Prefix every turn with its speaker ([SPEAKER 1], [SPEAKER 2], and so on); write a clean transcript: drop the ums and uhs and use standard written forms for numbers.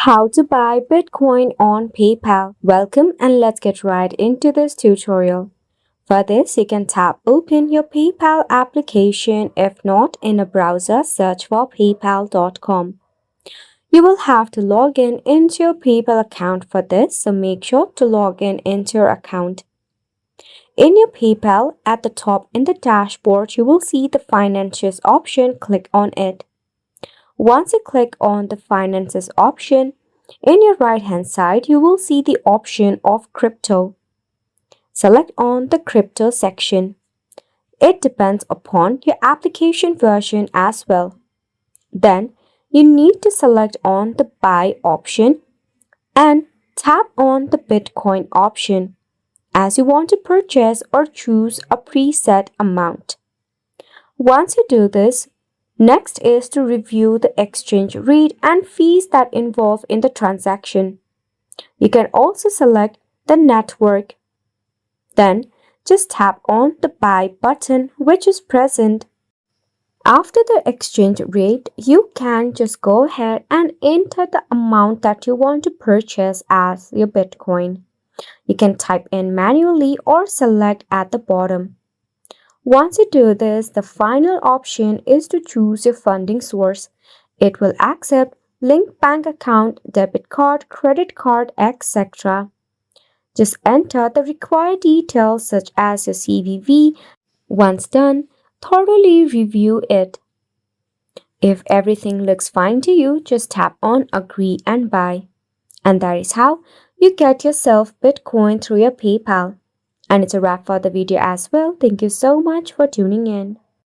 [SPEAKER 1] How to buy Bitcoin on PayPal. Welcome and let's get right into this tutorial. For this, you can tap open your PayPal application. If not, in a browser, search for paypal.com. You will have to log in into your PayPal account for this, so make sure to log in into your account. In your PayPal, at the top in the dashboard, you will see the Finances option. Click on it. Once you click on the Finances option, in your right hand side, you will see the option of crypto. Select on the crypto section. It depends upon your application version as well. Then you need to select on the buy option and tap on the Bitcoin option as you want to purchase or choose a preset amount. Once you do this, next is to review the exchange rate and fees that involve in the transaction. You can also select the network. Then just tap on the buy button which is present. After the exchange rate, you can just go ahead and enter the amount that you want to purchase as your Bitcoin. You can type in manually or select at the bottom. Once you do this, the final option is to choose your funding source. It will accept linked bank account, debit card, credit card, etc. Just enter the required details such as your CVV. Once done, thoroughly review it. If everything looks fine to you, just tap on agree and buy. And that is how you get yourself Bitcoin through your PayPal. And it's a wrap for the video as well. Thank you so much for tuning in.